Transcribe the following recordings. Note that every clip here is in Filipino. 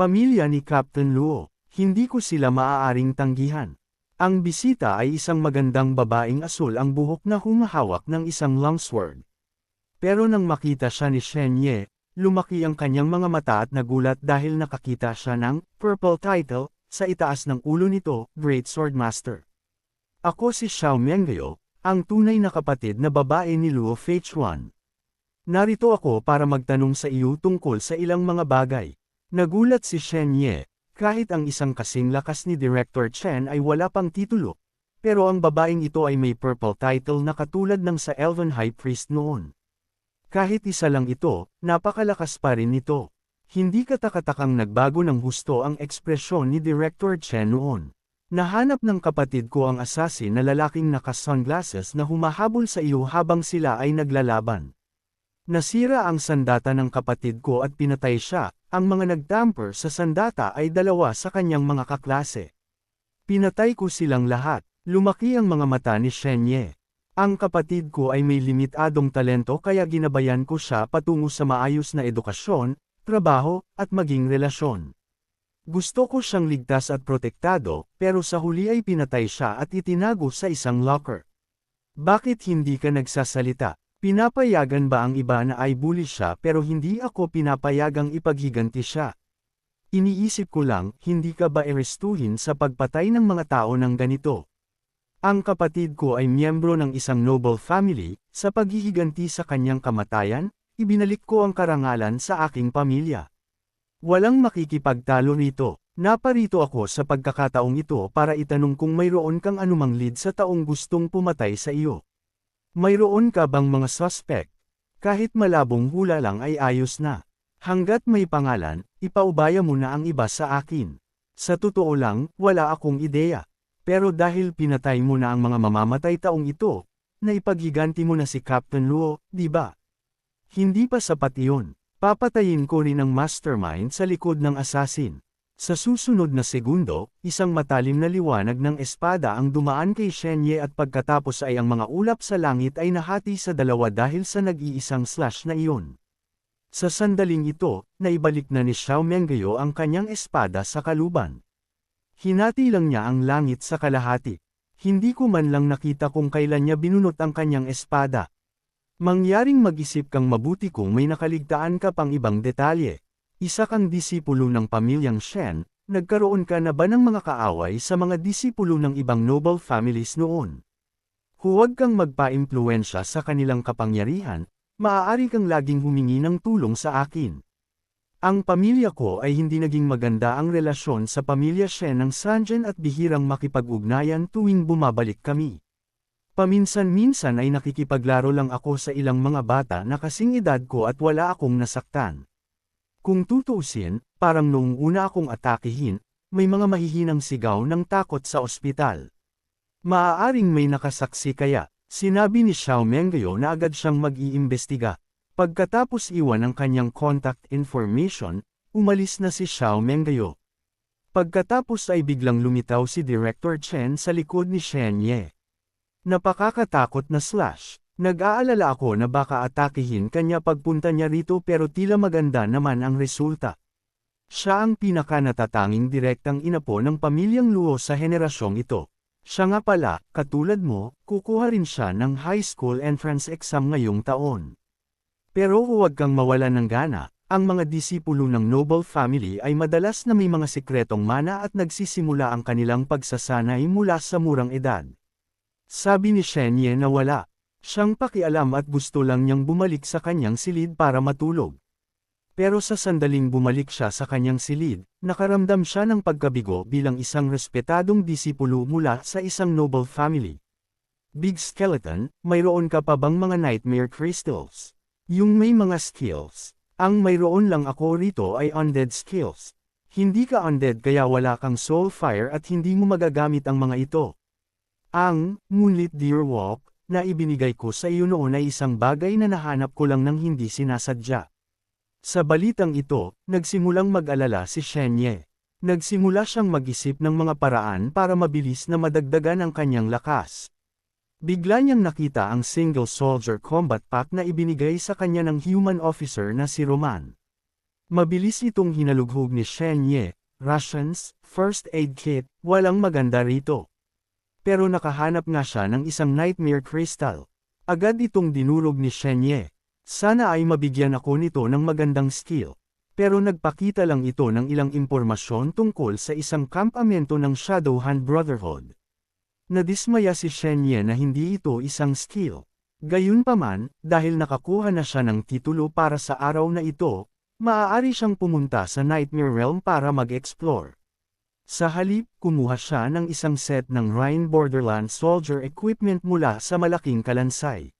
Pamilya ni Captain Luo, hindi ko sila maaaring tanggihan. Ang bisita ay isang magandang babaeng asul ang buhok na humahawak ng isang longsword. Pero nang makita siya ni Shen Ye, lumaki ang kanyang mga mata at nagulat dahil nakakita siya ng purple title sa itaas ng ulo nito, Great Swordmaster. Ako si Xiao Mengyo, ang tunay na kapatid na babae ni Luo Feichuan. Narito ako para magtanong sa iyo tungkol sa ilang mga bagay. Nagulat si Shen Ye, kahit ang isang kasing lakas ni Director Chen ay wala pang titulo, pero ang babaeng ito ay may purple title na katulad ng sa Elven High Priest noon. Kahit isa lang ito, napakalakas pa rin nito. Hindi katakatakang nagbago ng husto ang ekspresyon ni Director Chen noon. Nahanap ng kapatid ko ang assassin na lalaking naka-sunglasses na humahabol sa iyo habang sila ay naglalaban. Nasira ang sandata ng kapatid ko at pinatay siya. Ang mga nagtamper sa sandata ay dalawa sa kanyang mga kaklase. Pinatay ko silang lahat. Lumaki ang mga mata ni Shen Ye. Ang kapatid ko ay may limitadong talento kaya ginabayan ko siya patungo sa maayos na edukasyon, trabaho, at maging relasyon. Gusto ko siyang ligtas at protektado, pero sa huli ay pinatay siya at itinago sa isang locker. Bakit hindi ka nagsasalita? Pinapayagan ba ang iba na ay bully siya pero hindi ako pinapayagang ipaghiganti siya? Iniisip ko lang, hindi ka ba arestuhin sa pagpatay ng mga tao ng ganito? Ang kapatid ko ay miyembro ng isang noble family, sa paghihiganti sa kanyang kamatayan, ibinalik ko ang karangalan sa aking pamilya. Walang makikipagtalo rito. Naparito ako sa pagkakataong ito para itanong kung mayroon kang anumang lead sa taong gustong pumatay sa iyo. Mayroon ka bang mga suspect? Kahit malabong hula lang ay ayos na. Hanggat may pangalan, ipaubaya mo na ang iba sa akin. Sa totoo lang, wala akong ideya. Pero dahil pinatay mo na ang mga mamamatay taong ito, naipaghiganti mo na si Captain Luo, di ba? Hindi pa sapat iyon. Papatayin ko rin ang mastermind sa likod ng assassin. Sa susunod na segundo, isang matalim na liwanag ng espada ang dumaan kay Shen Ye at pagkatapos ay ang mga ulap sa langit ay nahati sa dalawa dahil sa nag-iisang slash na iyon. Sa sandaling ito, naibalik na ni Xiao Mengyo ang kanyang espada sa kaluban. Hinati lang niya ang langit sa kalahati. Hindi ko man lang nakita kung kailan niya binunot ang kanyang espada. Mangyaring mag-isip kang mabuti kung may nakaligtaan ka pang ibang detalye. Isa kang disipulo ng pamilyang Shen, nagkaroon ka na ba ng mga kaaway sa mga disipulo ng ibang noble families noon? Huwag kang magpa-impluwensya sa kanilang kapangyarihan, maaari kang laging humingi ng tulong sa akin. Ang pamilya ko ay hindi naging maganda ang relasyon sa pamilya Shen ng Sanjian at bihirang makipag-ugnayan tuwing bumabalik kami. Paminsan-minsan ay nakikipaglaro lang ako sa ilang mga bata na kasing edad ko at wala akong nasaktan. Kung tutuusin, parang noong una akong atakihin, may mga mahihinang sigaw ng takot sa ospital. Maaaring may nakasaksi kaya, sinabi ni Xiao Mengyo na agad siyang mag-iimbestiga. Pagkatapos iwan ang kanyang contact information, umalis na si Xiao Mengyo. Pagkatapos ay biglang lumitaw si Director Chen sa likod ni Shen Ye. Napakakatakot na slash. Nag-aalala ako na baka atakihin kanya pagpunta niya rito pero tila maganda naman ang resulta. Siya ang pinakanatatanging direktang inapo ng pamilyang Luo sa henerasyong ito. Siya nga pala, katulad mo, kukuha rin siya ng high school entrance exam ngayong taon. Pero huwag kang mawalan ng gana, ang mga disipulo ng noble family ay madalas na may mga sikretong mana at nagsisimula ang kanilang pagsasanay mula sa murang edad. Sabi ni Shen Ye na wala. Siyang pakialam at gusto lang niyang bumalik sa kanyang silid para matulog. Pero sa sandaling bumalik siya sa kanyang silid, nakaramdam siya ng pagkabigo bilang isang respetadong disipulo mula sa isang noble family. Big Skeleton, mayroon ka pa bang mga nightmare crystals? Yung may mga skills. Ang mayroon lang ako rito ay undead skills. Hindi ka undead kaya wala kang soul fire at hindi mo magagamit ang mga ito. Ang Moonlit Deer Walk na ibinigay ko sa iyo noon ay isang bagay na nahanap ko lang ng hindi sinasadya. Sa balitang ito, nagsimulang mag-alala si Shen Ye. Nagsimula siyang mag-isip ng mga paraan para mabilis na madagdagan ang kanyang lakas. Bigla niyang nakita ang single soldier combat pack na ibinigay sa kanya ng human officer na si Roman. Mabilis itong hinalughog ni Shen Ye, rations, first aid kit, walang maganda rito. Pero nakahanap nga siya ng isang nightmare crystal. Agad itong dinurog ni Shen Ye. Sana ay mabigyan ako nito ng magandang skill. Pero nagpakita lang ito ng ilang impormasyon tungkol sa isang kampamento ng Shadow Hand Brotherhood. Nadismaya si Shen Ye na hindi ito isang skill. Gayunpaman, dahil nakakuha na siya ng titulo para sa araw na ito, maaari siyang pumunta sa Nightmare Realm para mag-explore. Sa halip, kumuha siya ng isang set ng Rhine Borderlands soldier equipment mula sa malaking kalansay.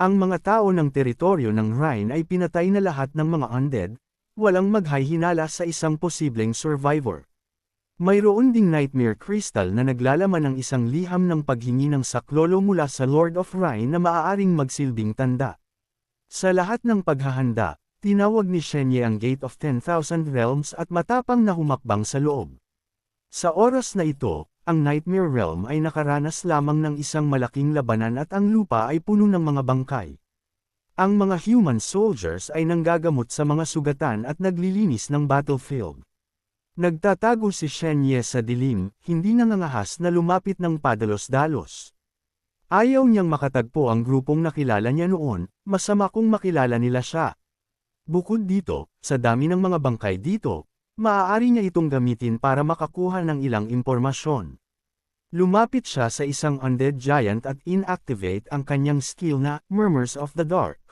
Ang mga tao ng teritoryo ng Rhine ay pinatay na lahat ng mga undead, walang maghay-hinala sa isang posibleng survivor. Mayroon ding Nightmare Crystal na naglalaman ng isang liham ng paghingi ng saklolo mula sa Lord of Rhine na maaaring magsilbing tanda. Sa lahat ng paghahanda, tinawag ni Shen Ye ang Gate of 10,000 Realms at matapang na humakbang sa loob. Sa oras na ito, ang Nightmare Realm ay nakaranas lamang ng isang malaking labanan at ang lupa ay puno ng mga bangkay. Ang mga human soldiers ay nanggagamot sa mga sugatan at naglilinis ng battlefield. Nagtatago si Shen Ye sa dilim, hindi nangangahas na lumapit ng padalos-dalos. Ayaw niyang makatagpo ang grupong nakilala niya noon, masama kung makilala nila siya. Bukod dito, sa dami ng mga bangkay dito, maaari niya itong gamitin para makakuha ng ilang impormasyon. Lumapit siya sa isang undead giant at inactivate ang kanyang skill na Murmurs of the Dark.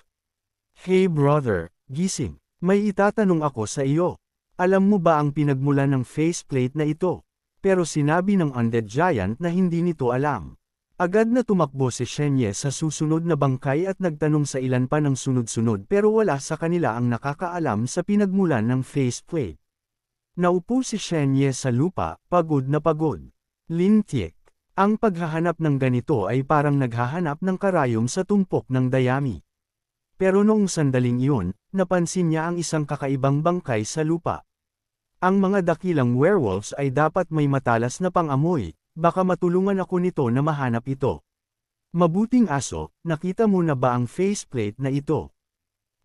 Hey brother, gising, may itatanong ako sa iyo. Alam mo ba ang pinagmulan ng faceplate na ito? Pero sinabi ng undead giant na hindi nito alam. Agad na tumakbo si Shen Ye sa susunod na bangkay at nagtanong sa ilan pa ng sunod-sunod pero wala sa kanila ang nakakaalam sa pinagmulan ng faceplate. Naupo si Shen Ye sa lupa, pagod na pagod. Lintik. Ang paghahanap ng ganito ay parang naghahanap ng karayom sa tumpok ng dayami. Pero noong sandaling iyon, napansin niya ang isang kakaibang bangkay sa lupa. Ang mga dakilang werewolves ay dapat may matalas na pang-amoy, baka matulungan ako nito na mahanap ito. Mabuting aso, nakita mo na ba ang faceplate na ito?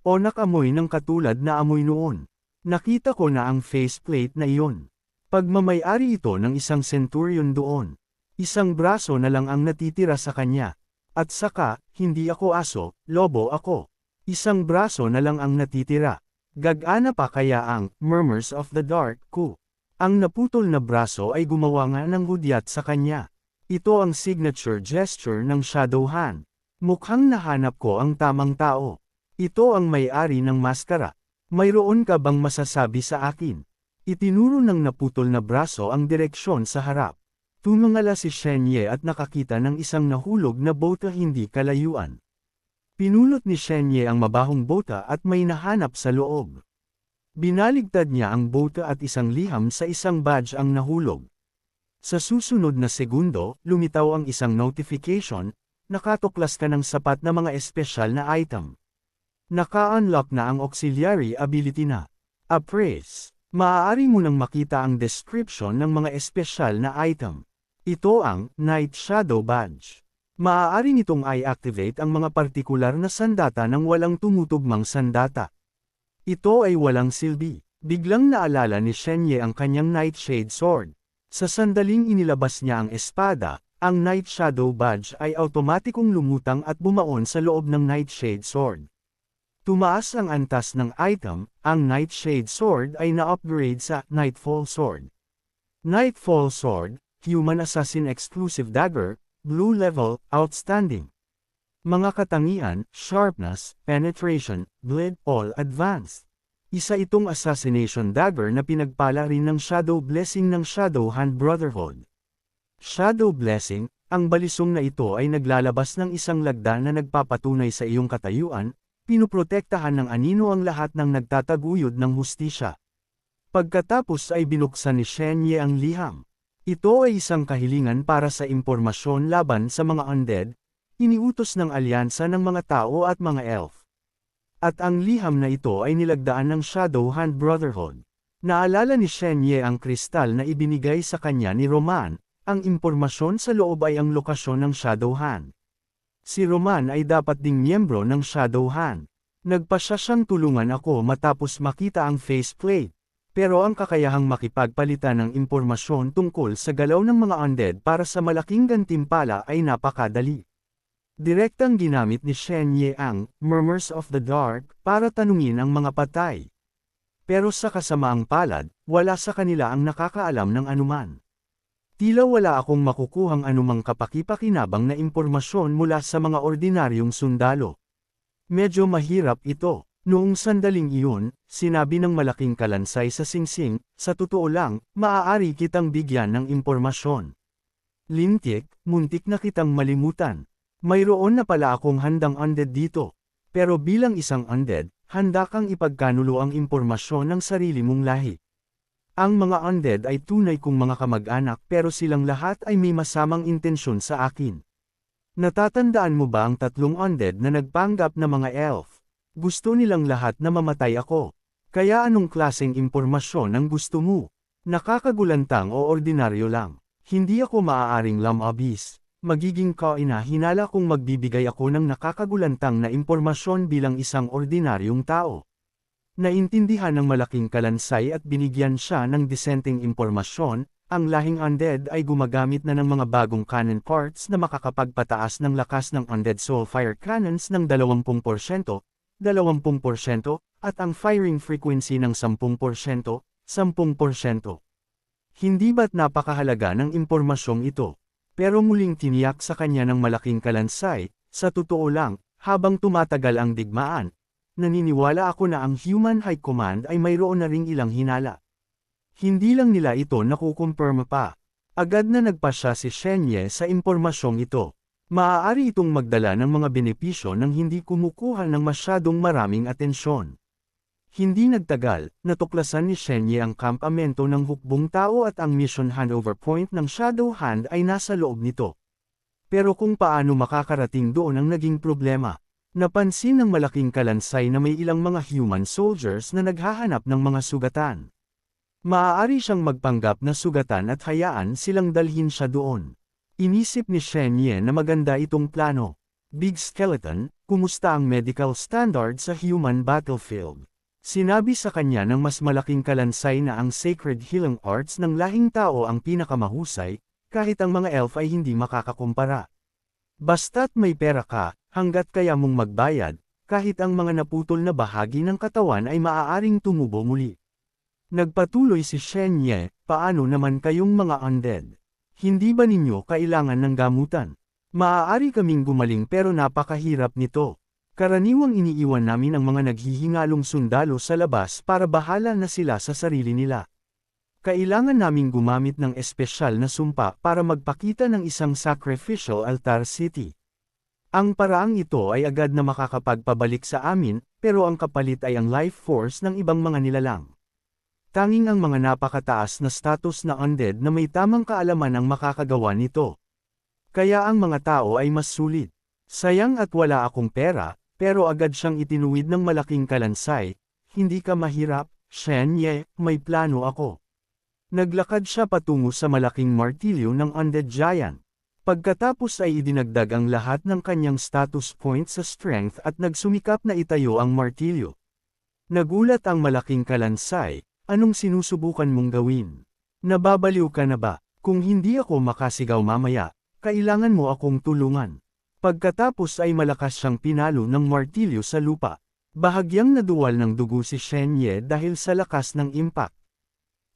O nakamoy ng katulad na amoy noon? Nakita ko na ang faceplate na iyon. Pagmamay-ari ito ng isang centurion doon. Isang braso na lang ang natitira sa kanya. At saka, hindi ako aso, lobo ako. Isang braso na lang ang natitira. Gagana pa kaya ang Murmurs of the Dark ko. Ang naputol na braso ay gumawa nga ng hudyat sa kanya. Ito ang signature gesture ng Shadow Hand. Mukhang nahanap ko ang tamang tao. Ito ang may-ari ng maskara. Mayroon ka bang masasabi sa akin? Itinuro ng naputol na braso ang direksyon sa harap. Tumingala si Shen Ye at nakakita ng isang nahulog na bota hindi kalayuan. Pinulot ni Shen Ye ang mabahong bota at may nahanap sa loob. Binaligtad niya ang bota at isang liham sa isang badge ang nahulog. Sa susunod na segundo, lumitaw ang isang notification, nakatuklas ka ng sapat na mga espesyal na item. Naka-unlock na ang auxiliary ability na Appraise. Maaari mo nang makita ang description ng mga espesyal na item. Ito ang Night Shadow Badge. Maaari nitong i-activate ang mga partikular na sandata ng walang tumutugmang sandata. Ito ay walang silbi. Biglang naalala ni Shen Ye ang kanyang Nightshade Sword. Sa sandaling inilabas niya ang espada, ang Night Shadow Badge ay automatikong lumutang at bumaon sa loob ng Nightshade Sword. Tumaas ang antas ng item, ang Nightshade Sword ay na-upgrade sa Nightfall Sword. Nightfall Sword, Human Assassin Exclusive Dagger, Blue Level, Outstanding. Mga katangian, Sharpness, Penetration, Bleed, All Advanced. Isa itong assassination dagger na pinagpala rin ng Shadow Blessing ng Shadow Hand Brotherhood. Shadow Blessing, ang balisong na ito ay naglalabas ng isang lagda na nagpapatunay sa iyong katayuan, pinuprotektahan ng anino ang lahat ng nagtataguyod ng hustisya. Pagkatapos ay binuksan ni Shen Ye ang liham. Ito ay isang kahilingan para sa impormasyon laban sa mga undead, iniutos ng alyansa ng mga tao at mga elf. At ang liham na ito ay nilagdaan ng Shadow Hand Brotherhood. Naalala ni Shen Ye ang kristal na ibinigay sa kanya ni Roman, ang impormasyon sa loob ay ang lokasyon ng Shadow Hand. Si Roman ay dapat ding miyembro ng Shadow Hand. Nagpasya siyang tulungan ako matapos makita ang faceplate. Pero ang kakayahang makipagpalitan ng impormasyon tungkol sa galaw ng mga undead para sa malaking gantimpala ay napakadali. Direktang ginamit ni Shen Ye ang Murmurs of the Dark para tanungin ang mga patay. Pero sa kasamaang palad, wala sa kanila ang nakakaalam ng anuman. Tila wala akong makukuhang anumang kapaki-pakinabang na impormasyon mula sa mga ordinaryong sundalo. Medyo mahirap ito. Noong sandaling iyon, sinabi ng malaking kalansay sa singsing, sa totoo lang, maaari kitang bigyan ng impormasyon. Lintik, muntik na kitang malimutan. Mayroon na pala akong handang undead dito. Pero bilang isang undead, handa kang ipagkanulo ang impormasyon ng sarili mong lahi. Ang mga undead ay tunay kong mga kamag-anak pero silang lahat ay may masamang intensyon sa akin. Natatandaan mo ba ang 3 undead na nagpanggap na mga elf? Gusto nilang lahat na mamatay ako. Kaya anong klaseng impormasyon ang gusto mo? Nakakagulantang o ordinaryo lang. Hindi ako maaaring lamabis. Magiging kaina-hinala kung magbibigay ako ng nakakagulantang na impormasyon bilang isang ordinaryong tao. Naintindihan ng malaking kalansay at binigyan siya ng disenteng impormasyon. Ang lahing undead ay gumagamit na ng mga bagong cannon parts na makakapagpataas ng lakas ng undead soulfire cannons ng 20%, 20%, at ang firing frequency ng 10%, 10%. Hindi ba't napakahalaga ng impormasyong ito? Pero muling tiniyak sa kanya ng malaking kalansay, sa totoo lang, habang tumatagal ang digmaan, naniniwala ako na ang Human High Command ay mayroon na ring ilang hinala. Hindi lang nila ito nakukumpirma pa. Agad na nagpasya si Shen Ye sa impormasyong ito. Maaari itong magdala ng mga benepisyo nang hindi kumukuha ng masyadong maraming atensyon. Hindi nagtagal, natuklasan ni Shen Ye ang kampamento ng hukbong tao at ang mission handover point ng Shadow Hand ay nasa loob nito. Pero kung paano makakarating doon ang naging problema. Napansin ng malaking kalansay na may ilang mga human soldiers na naghahanap ng mga sugatan. Maaari siyang magpanggap na sugatan at hayaan silang dalhin siya doon. Inisip ni Shen Ye na maganda itong plano. Big Skeleton, kumusta ang medical standard sa human battlefield? Sinabi sa kanya ng mas malaking kalansay na ang sacred healing arts ng lahing tao ang pinakamahusay, kahit ang mga elf ay hindi makakakumpara. Basta't may pera ka, hanggat kaya mong magbayad, kahit ang mga naputol na bahagi ng katawan ay maaaring tumubo muli. Nagpatuloy si Shen Ye, paano naman kayong mga undead? Hindi ba ninyo kailangan ng gamutan? Maaari kaming gumaling pero napakahirap nito. Karaniwang iniiwan namin ang mga naghihingalong sundalo sa labas para bahala na sila sa sarili nila. Kailangan naming gumamit ng espesyal na sumpa para magpakita ng isang sacrificial altar city. Ang paraang ito ay agad na makakapagpabalik sa amin, pero ang kapalit ay ang life force ng ibang mga nilalang. Tanging ang mga napakataas na status na undead na may tamang kaalaman ang makakagawa nito. Kaya ang mga tao ay mas sulit. Sayang at wala akong pera, pero agad siyang itinuwid ng malaking kalansay. Hindi ka mahirap, Shen Ye, may plano ako. Naglakad siya patungo sa malaking martilyo ng undead giant. Pagkatapos ay idinagdag ang lahat ng kanyang status points sa strength at nagsumikap na itayo ang martilyo. Nagulat ang malaking kalansay. Anong sinusubukan mong gawin? Nababaliw ka na ba? Kung hindi ako makasigaw mamaya, kailangan mo akong tulungan. Pagkatapos ay malakas siyang pinalo ng martilyo sa lupa. Bahagyang naduwal ng dugo si Shen Ye dahil sa lakas ng impact.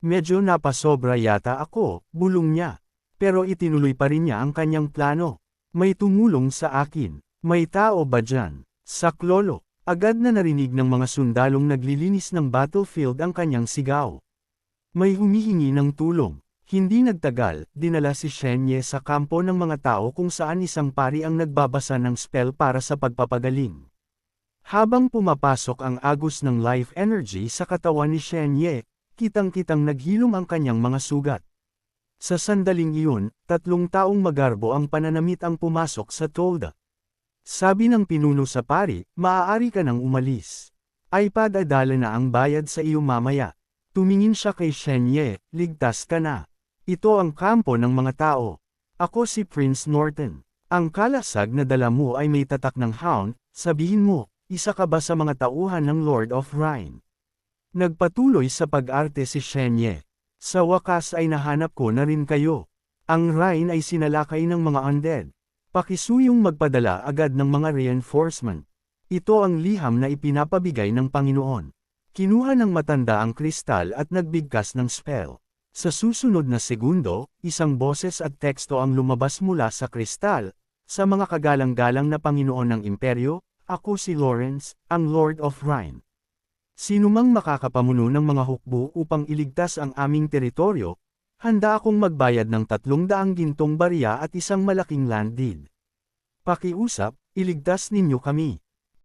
Medyo napasobra yata ako, bulong niya. Pero itinuloy pa rin niya ang kanyang plano. May tumulong sa akin. May tao ba dyan? Saklolo. Agad na narinig ng mga sundalong naglilinis ng battlefield ang kanyang sigaw. May humihingi ng tulong. Hindi nagtagal, dinala si Shen Ye sa kampo ng mga tao kung saan isang pari ang nagbabasa ng spell para sa pagpapagaling. Habang pumapasok ang agos ng life energy sa katawan ni Shen Ye, kitang-kitang naghilom ang kanyang mga sugat. Sa sandaling iyon, 3 taong magarbo ang pananamit ang pumasok sa tolda. Sabi ng pinuno sa pari, maaari ka nang umalis. Ay padadala na ang bayad sa iyo mamaya. Tumingin siya kay Shen Ye, ligtas ka na. Ito ang kampo ng mga tao. Ako si Prince Norton. Ang kalasag na dala mo ay may tatak ng hound, sabihin mo, isa ka ba sa mga tauhan ng Lord of Rhine? Nagpatuloy sa pag-arte si Shenye. Sa wakas ay nahanap ko na rin kayo. Ang Rhine ay sinalakay ng mga undead. Pakisuyong magpadala agad ng mga reinforcement. Ito ang liham na ipinapabigay ng Panginoon. Kinuha ng matanda ang kristal at nagbigkas ng spell. Sa susunod na segundo, isang boses at teksto ang lumabas mula sa kristal. Sa mga kagalang-galang na Panginoon ng Imperyo, ako si Lawrence, ang Lord of Rhine. Sinumang makakapamuno ng mga hukbo upang iligtas ang aming teritoryo, handa akong magbayad ng 300 gintong barya at isang malaking land deed. Pakiusap, iligtas ninyo kami.